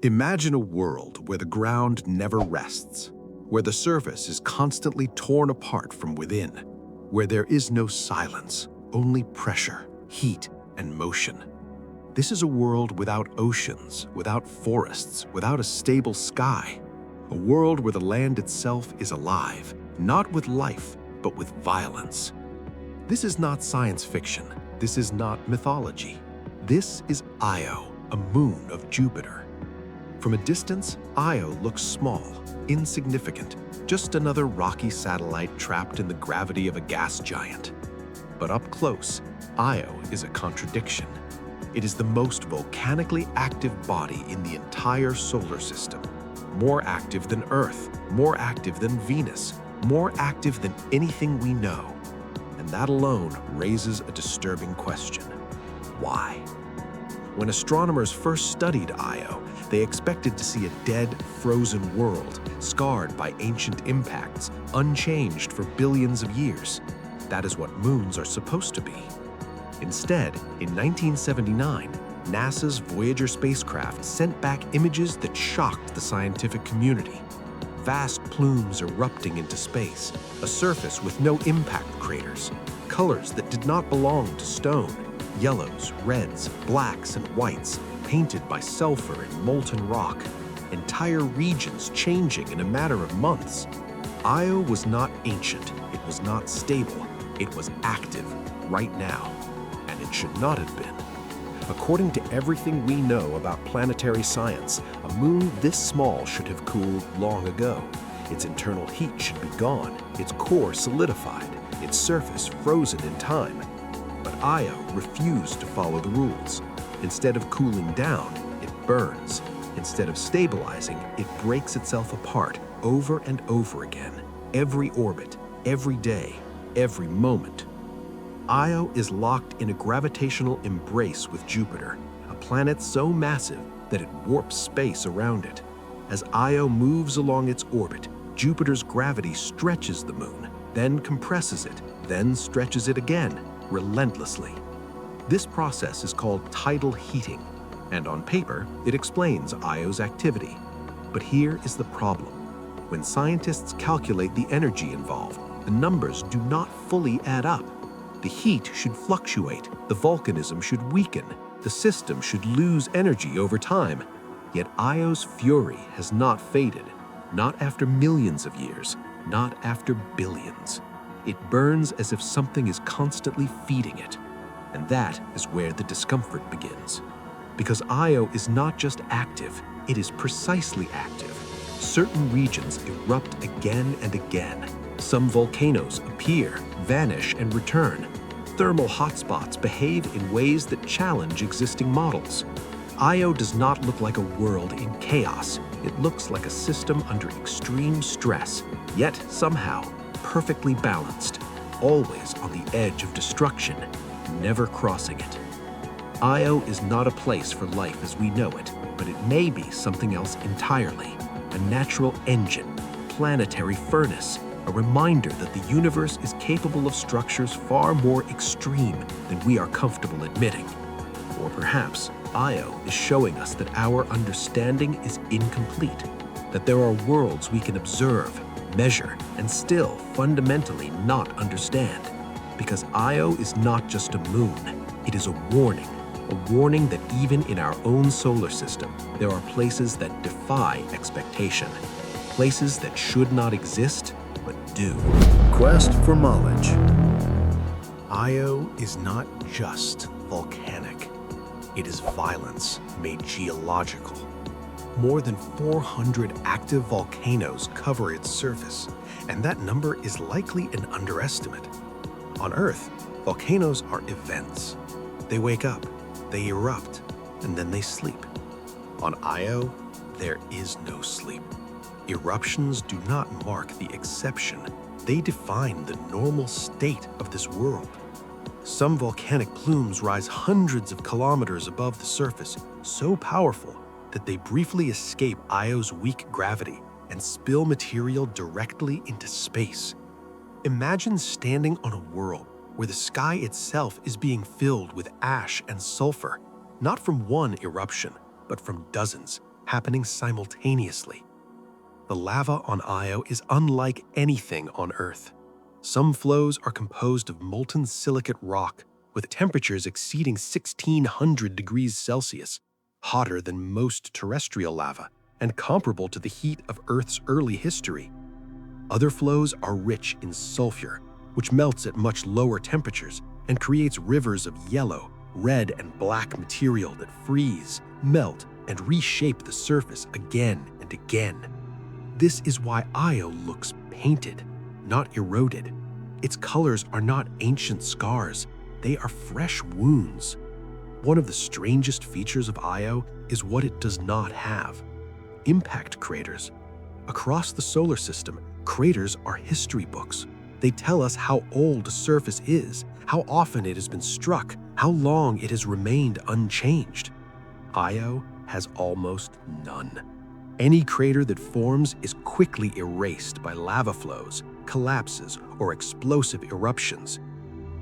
Imagine a world where the ground never rests, where the surface is constantly torn apart from within, where there is no silence, only pressure, heat, and motion. This is a world without oceans, without forests, without a stable sky. A world where the land itself is alive, not with life, but with violence. This is not science fiction. This is not mythology. This is Io, a moon of Jupiter. From a distance, Io looks small, insignificant, just another rocky satellite trapped in the gravity of a gas giant. But up close, Io is a contradiction. It is the most volcanically active body in the entire solar system. More active than Earth, more active than Venus, more active than anything we know. And that alone raises a disturbing question. Why? When astronomers first studied Io, they expected to see a dead, frozen world, scarred by ancient impacts, unchanged for billions of years. That is what moons are supposed to be. Instead, in 1979, NASA's Voyager spacecraft sent back images that shocked the scientific community. Vast plumes erupting into space, a surface with no impact craters, colors that did not belong to stone, yellows, reds, blacks, and whites, painted by sulfur and molten rock, entire regions changing in a matter of months. Io was not ancient, it was not stable, it was active right now, and it should not have been. According to everything we know about planetary science, a moon this small should have cooled long ago. Its internal heat should be gone, its core solidified, its surface frozen in time. But Io refused to follow the rules. Instead of cooling down, it burns. Instead of stabilizing, it breaks itself apart over and over again, every orbit, every day, every moment. Io is locked in a gravitational embrace with Jupiter, a planet so massive that it warps space around it. As Io moves along its orbit, Jupiter's gravity stretches the moon, then compresses it, then stretches it again, relentlessly. This process is called tidal heating, and on paper, it explains Io's activity. But here is the problem. When scientists calculate the energy involved, the numbers do not fully add up. The heat should fluctuate, the volcanism should weaken, the system should lose energy over time. Yet Io's fury has not faded, not after millions of years, not after billions. It burns as if something is constantly feeding it. And that is where the discomfort begins. Because Io is not just active, it is precisely active. Certain regions erupt again and again. Some volcanoes appear, vanish, and return. Thermal hotspots behave in ways that challenge existing models. Io does not look like a world in chaos. It looks like a system under extreme stress, yet somehow perfectly balanced, always on the edge of destruction, never crossing it. Io is not a place for life as we know it, but it may be something else entirely. A natural engine, planetary furnace, a reminder that the universe is capable of structures far more extreme than we are comfortable admitting. Or perhaps Io is showing us that our understanding is incomplete, that there are worlds we can observe, measure, and still fundamentally not understand. Because Io is not just a moon, it is a warning that even in our own solar system, there are places that defy expectation, places that should not exist, but do. Quest for knowledge. Io is not just volcanic. It is violence made geological. More than 400 active volcanoes cover its surface, and that number is likely an underestimate. On Earth, volcanoes are events. They wake up, they erupt, and then they sleep. On Io, there is no sleep. Eruptions do not mark the exception. They define the normal state of this world. Some volcanic plumes rise hundreds of kilometers above the surface, so powerful that they briefly escape Io's weak gravity and spill material directly into space. Imagine standing on a world where the sky itself is being filled with ash and sulfur, not from one eruption, but from dozens, happening simultaneously. The lava on Io is unlike anything on Earth. Some flows are composed of molten silicate rock with temperatures exceeding 1600 degrees Celsius, hotter than most terrestrial lava and comparable to the heat of Earth's early history. Other flows are rich in sulfur, which melts at much lower temperatures and creates rivers of yellow, red, and black material that freeze, melt, and reshape the surface again and again. This is why Io looks painted, not eroded. Its colors are not ancient scars, they are fresh wounds. One of the strangest features of Io is what it does not have: impact craters. Across the solar system, craters are history books. They tell us how old a surface is, how often it has been struck, how long it has remained unchanged. Io has almost none. Any crater that forms is quickly erased by lava flows, collapses, or explosive eruptions.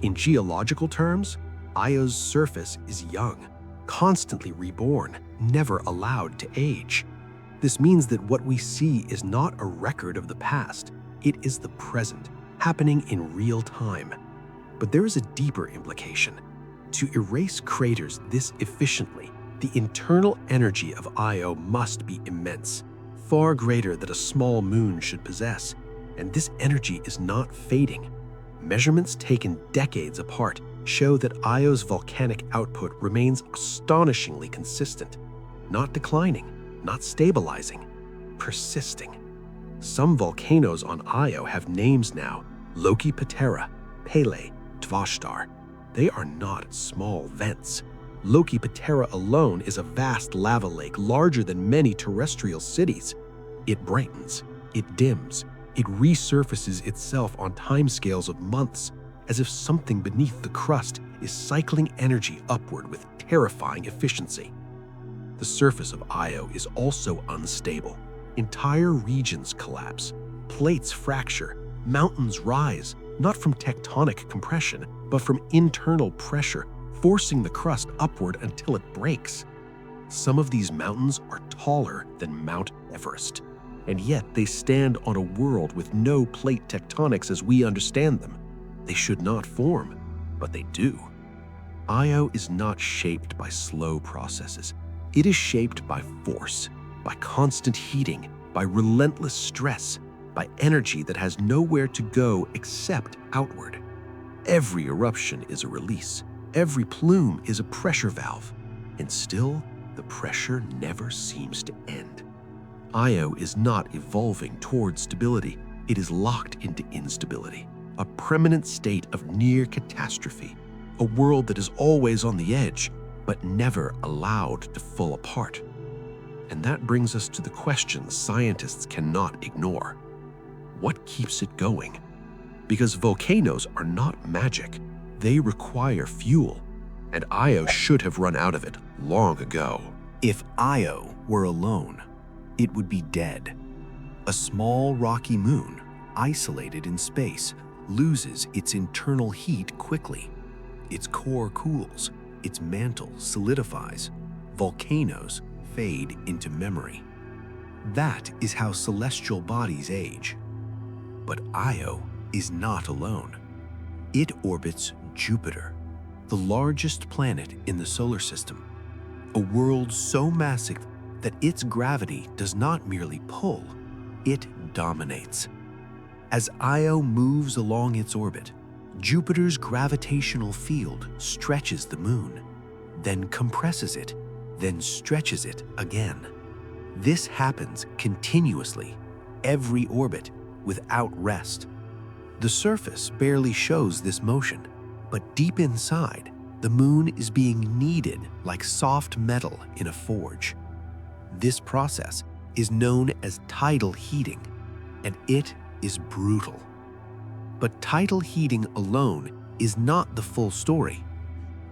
In geological terms, Io's surface is young, constantly reborn, never allowed to age. This means that what we see is not a record of the past, it is the present, happening in real time. But there is a deeper implication. To erase craters this efficiently, the internal energy of Io must be immense, far greater than a small moon should possess, and this energy is not fading. Measurements taken decades apart show that Io's volcanic output remains astonishingly consistent, not declining, not stabilizing, persisting. Some volcanoes on Io have names now: Loki Patera, Pele, Tvashtar. They are not small vents. Loki Patera alone is a vast lava lake larger than many terrestrial cities. It brightens, it dims, it resurfaces itself on timescales of months, as if something beneath the crust is cycling energy upward with terrifying efficiency. The surface of Io is also unstable. Entire regions collapse, plates fracture, mountains rise, not from tectonic compression, but from internal pressure, forcing the crust upward until it breaks. Some of these mountains are taller than Mount Everest, and yet they stand on a world with no plate tectonics as we understand them. They should not form, but they do. Io is not shaped by slow processes. It is shaped by force, by constant heating, by relentless stress, by energy that has nowhere to go except outward. Every eruption is a release. Every plume is a pressure valve. And still, the pressure never seems to end. Io is not evolving toward stability. It is locked into instability, a permanent state of near catastrophe, a world that is always on the edge, but never allowed to fall apart. And that brings us to the question scientists cannot ignore. What keeps it going? Because volcanoes are not magic. They require fuel, and Io should have run out of it long ago. If Io were alone, it would be dead. A small rocky moon, isolated in space, loses its internal heat quickly. Its core cools, its mantle solidifies. Volcanoes fade into memory. That is how celestial bodies age. But Io is not alone. It orbits Jupiter, the largest planet in the solar system, a world so massive that its gravity does not merely pull, it dominates. As Io moves along its orbit, Jupiter's gravitational field stretches the moon, then compresses it, then stretches it again. This happens continuously, every orbit, without rest. The surface barely shows this motion, but deep inside, the moon is being kneaded like soft metal in a forge. This process is known as tidal heating, and it is brutal. But tidal heating alone is not the full story.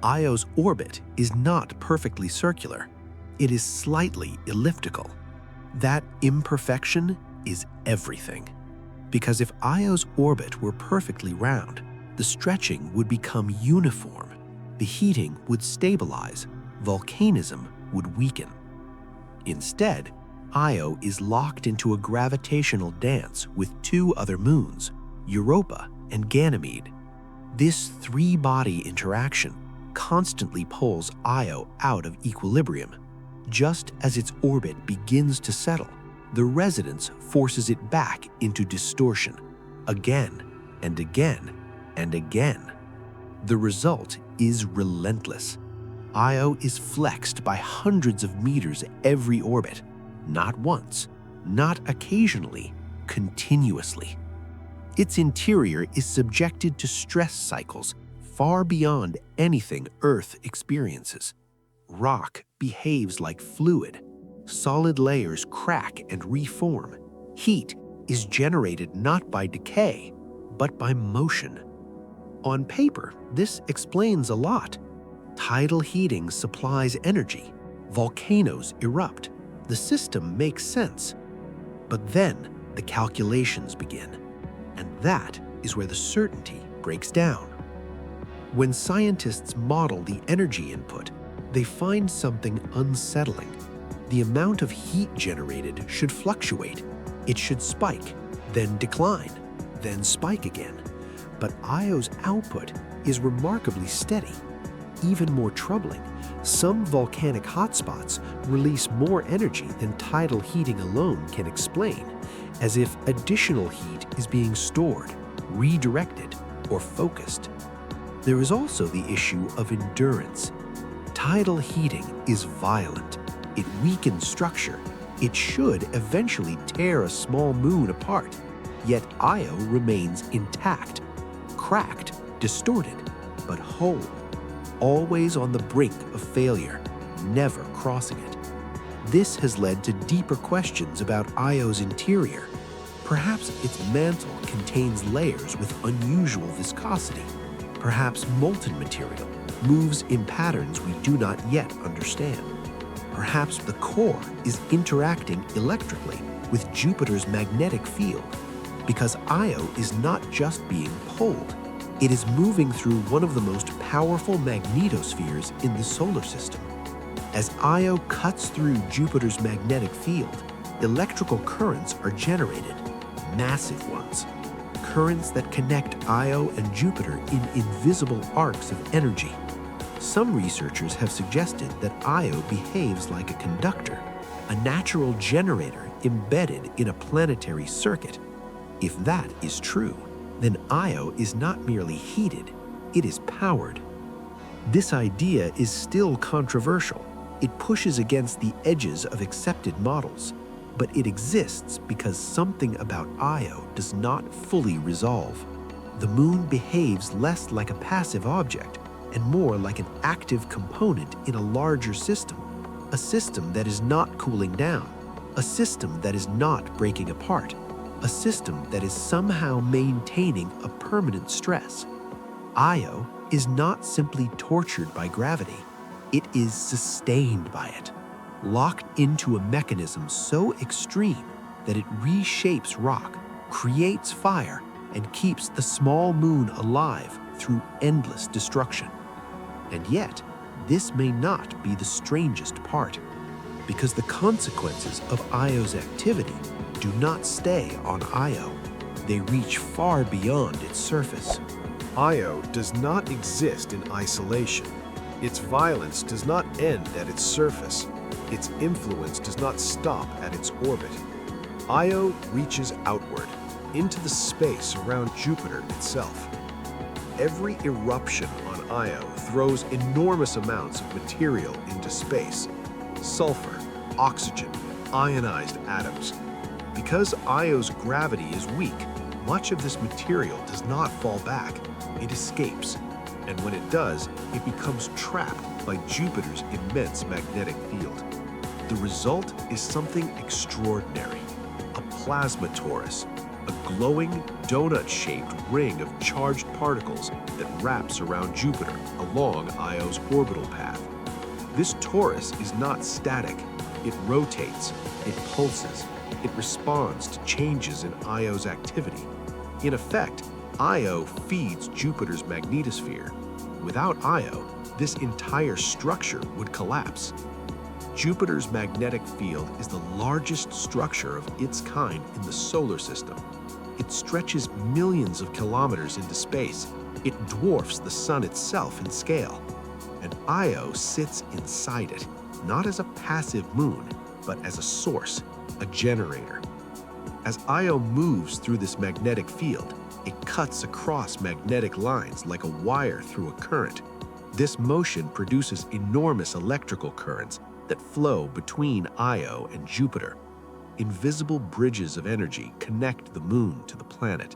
Io's orbit is not perfectly circular. It is slightly elliptical. That imperfection is everything. Because if Io's orbit were perfectly round, the stretching would become uniform, the heating would stabilize, volcanism would weaken. Instead, Io is locked into a gravitational dance with two other moons, Europa and Ganymede. This three-body interaction constantly pulls Io out of equilibrium. Just as its orbit begins to settle, the resonance forces it back into distortion, again and again and again. The result is relentless. Io is flexed by hundreds of meters every orbit, not once, not occasionally, continuously. Its interior is subjected to stress cycles far beyond anything Earth experiences. Rock behaves like fluid. Solid layers crack and reform. Heat is generated not by decay, but by motion. On paper, this explains a lot. Tidal heating supplies energy. Volcanoes erupt. The system makes sense. But then the calculations begin. And that is where the certainty breaks down. When scientists model the energy input, they find something unsettling. The amount of heat generated should fluctuate. It should spike, then decline, then spike again. But Io's output is remarkably steady. Even more troubling, some volcanic hotspots release more energy than tidal heating alone can explain, as if additional heat is being stored, redirected, or focused. There is also the issue of endurance. Tidal heating is violent. It weakens structure. It should eventually tear a small moon apart. Yet Io remains intact, cracked, distorted, but whole, always on the brink of failure, never crossing it. This has led to deeper questions about Io's interior. Perhaps its mantle contains layers with unusual viscosity. Perhaps molten material moves in patterns we do not yet understand. Perhaps the core is interacting electrically with Jupiter's magnetic field, because Io is not just being pulled, it is moving through one of the most powerful magnetospheres in the solar system. As Io cuts through Jupiter's magnetic field, electrical currents are generated, massive ones. Currents that connect Io and Jupiter in invisible arcs of energy. Some researchers have suggested that Io behaves like a conductor, a natural generator embedded in a planetary circuit. If that is true, then Io is not merely heated, it is powered. This idea is still controversial. It pushes against the edges of accepted models, but it exists because something about Io does not fully resolve. The moon behaves less like a passive object and more like an active component in a larger system, a system that is not cooling down, a system that is not breaking apart, a system that is somehow maintaining a permanent stress. Io is not simply tortured by gravity, it is sustained by it, locked into a mechanism so extreme that it reshapes rock, creates fire, and keeps the small moon alive through endless destruction. And yet, this may not be the strangest part, because the consequences of Io's activity do not stay on Io. They reach far beyond its surface. Io does not exist in isolation. Its violence does not end at its surface. Its influence does not stop at its orbit. Io reaches outward, into the space around Jupiter itself. Every eruption on Io throws enormous amounts of material into space: sulfur, oxygen, ionized atoms. Because Io's gravity is weak, much of this material does not fall back. It escapes, and when it does, it becomes trapped by Jupiter's immense magnetic field. The result is something extraordinary: a plasma torus, a glowing, donut-shaped ring of charged particles that wraps around Jupiter along Io's orbital path. This torus is not static. It rotates, it pulses, it responds to changes in Io's activity. In effect, Io feeds Jupiter's magnetosphere. Without Io, this entire structure would collapse. Jupiter's magnetic field is the largest structure of its kind in the solar system. It stretches millions of kilometers into space. It dwarfs the Sun itself in scale. And Io sits inside it, not as a passive moon, but as a source, a generator. As Io moves through this magnetic field, it cuts across magnetic lines like a wire through a current. This motion produces enormous electrical currents that flow between Io and Jupiter. Invisible bridges of energy connect the moon to the planet.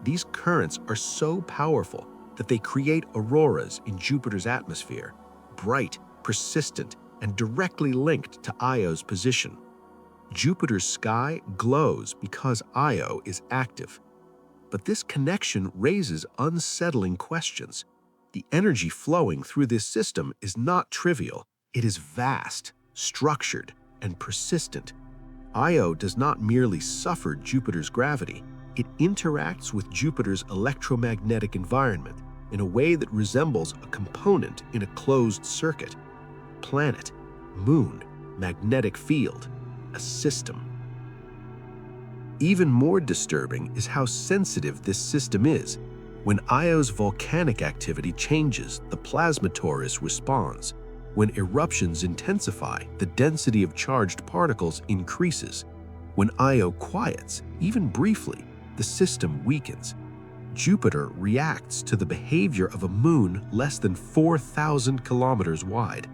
These currents are so powerful that they create auroras in Jupiter's atmosphere, bright, persistent, and directly linked to Io's position. Jupiter's sky glows because Io is active. But this connection raises unsettling questions. The energy flowing through this system is not trivial. It is vast, structured, and persistent. Io does not merely suffer Jupiter's gravity. It interacts with Jupiter's electromagnetic environment in a way that resembles a component in a closed circuit. Planet, moon, magnetic field, a system. Even more disturbing is how sensitive this system is. When Io's volcanic activity changes, the plasma torus responds. When eruptions intensify, the density of charged particles increases. When Io quiets, even briefly, the system weakens. Jupiter reacts to the behavior of a moon less than 4,000 kilometers wide.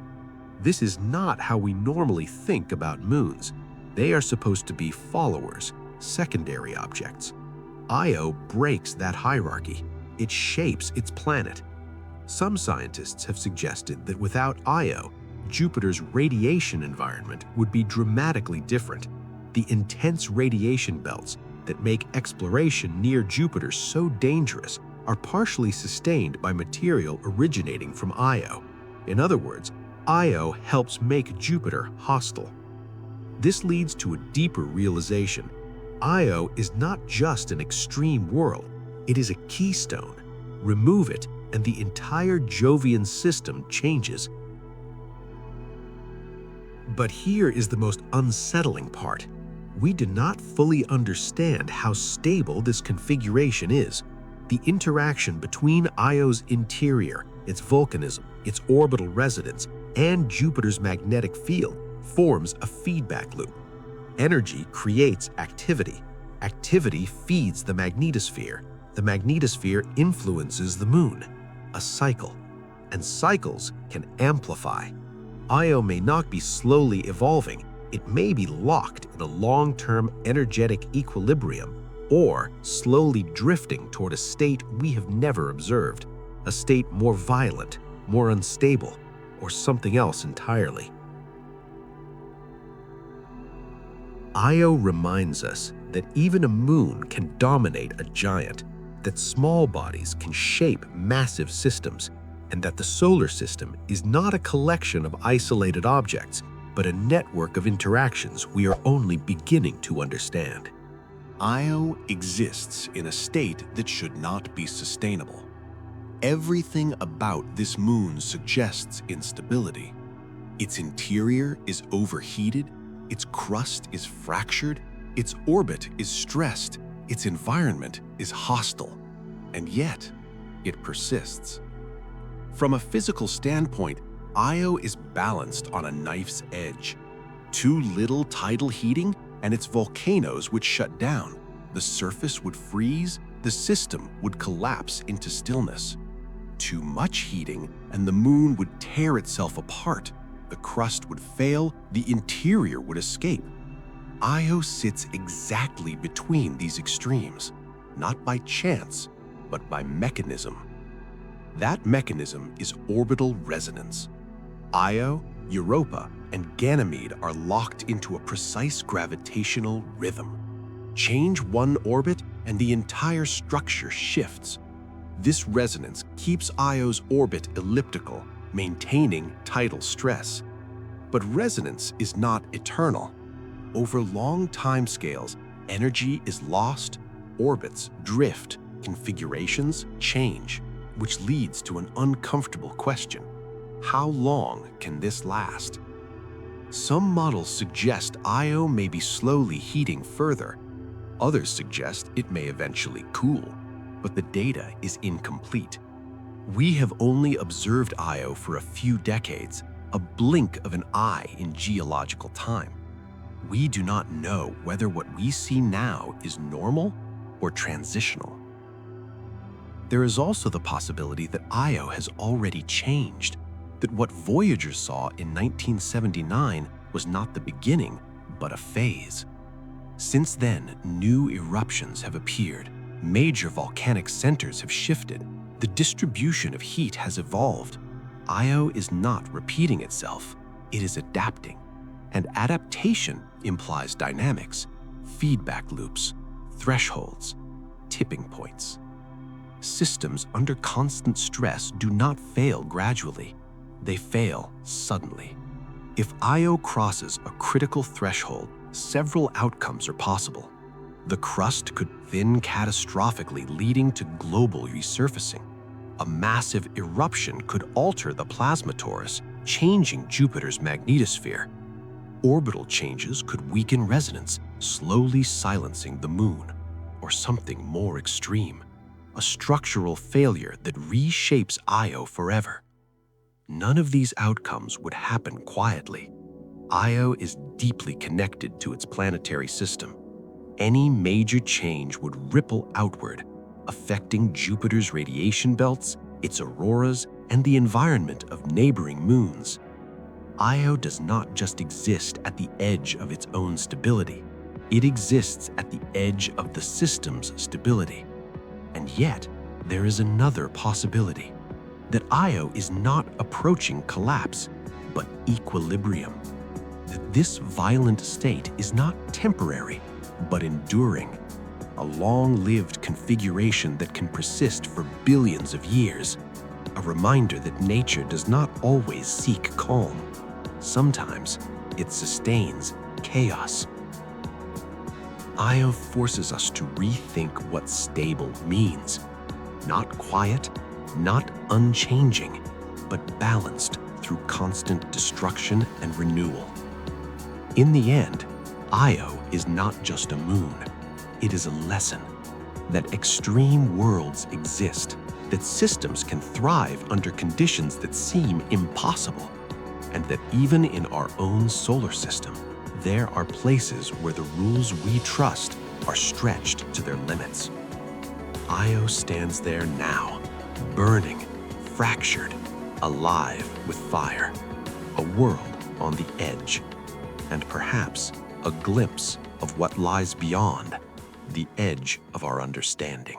This is not how we normally think about moons. They are supposed to be followers, secondary objects. Io breaks that hierarchy. It shapes its planet. Some scientists have suggested that without Io, Jupiter's radiation environment would be dramatically different. The intense radiation belts that make exploration near Jupiter so dangerous are partially sustained by material originating from Io. In other words, Io helps make Jupiter hostile. This leads to a deeper realization. Io is not just an extreme world, it is a keystone. Remove it, and the entire Jovian system changes. But here is the most unsettling part. We do not fully understand how stable this configuration is. The interaction between Io's interior, its volcanism, its orbital resonance, and Jupiter's magnetic field forms a feedback loop. Energy creates activity. Activity feeds the magnetosphere. The magnetosphere influences the moon. A cycle. And cycles can amplify. Io may not be slowly evolving. It may be locked in a long-term energetic equilibrium or slowly drifting toward a state we have never observed, a state more violent, more unstable, or something else entirely. Io reminds us that even a moon can dominate a giant, that small bodies can shape massive systems, and that the solar system is not a collection of isolated objects, but a network of interactions we are only beginning to understand. Io exists in a state that should not be sustainable. Everything about this moon suggests instability. Its interior is overheated, its crust is fractured, its orbit is stressed, its environment is hostile, and yet it persists. From a physical standpoint, Io is balanced on a knife's edge. Too little tidal heating, and its volcanoes would shut down. The surface would freeze, the system would collapse into stillness. Too much heating, and the moon would tear itself apart. The crust would fail, the interior would escape. Io sits exactly between these extremes, not by chance, but by mechanism. That mechanism is orbital resonance. Io, Europa, and Ganymede are locked into a precise gravitational rhythm. Change one orbit, and the entire structure shifts. This resonance keeps Io's orbit elliptical, maintaining tidal stress. But resonance is not eternal. Over long timescales, energy is lost, orbits drift, configurations change, which leads to an uncomfortable question. How long can this last? Some models suggest Io may be slowly heating further. Others suggest it may eventually cool, but the data is incomplete. We have only observed Io for a few decades, a blink of an eye in geological time. We do not know whether what we see now is normal or transitional. There is also the possibility that Io has already changed, that what Voyager saw in 1979 was not the beginning, but a phase. Since then, new eruptions have appeared, major volcanic centers have shifted, the distribution of heat has evolved. Io is not repeating itself, it is adapting. And adaptation implies dynamics, feedback loops, thresholds, tipping points. Systems under constant stress do not fail gradually, they fail suddenly. If Io crosses a critical threshold, several outcomes are possible. The crust could thin catastrophically, leading to global resurfacing. A massive eruption could alter the plasma torus, changing Jupiter's magnetosphere. Orbital changes could weaken resonance, slowly silencing the moon. Or something more extreme, a structural failure that reshapes Io forever. None of these outcomes would happen quietly. Io is deeply connected to its planetary system. Any major change would ripple outward, affecting Jupiter's radiation belts, its auroras, and the environment of neighboring moons. Io does not just exist at the edge of its own stability. It exists at the edge of the system's stability. And yet, there is another possibility, that Io is not approaching collapse, but equilibrium. That this violent state is not temporary, but enduring. A long-lived configuration that can persist for billions of years. A reminder that nature does not always seek calm. Sometimes it sustains chaos. Io forces us to rethink what stable means. Not quiet, not unchanging, but balanced through constant destruction and renewal. In the end, Io is not just a moon. It is a lesson that extreme worlds exist, that systems can thrive under conditions that seem impossible, and that even in our own solar system, there are places where the rules we trust are stretched to their limits. Io stands there now, burning, fractured, alive with fire, a world on the edge, and perhaps a glimpse of what lies beyond the edge of our understanding.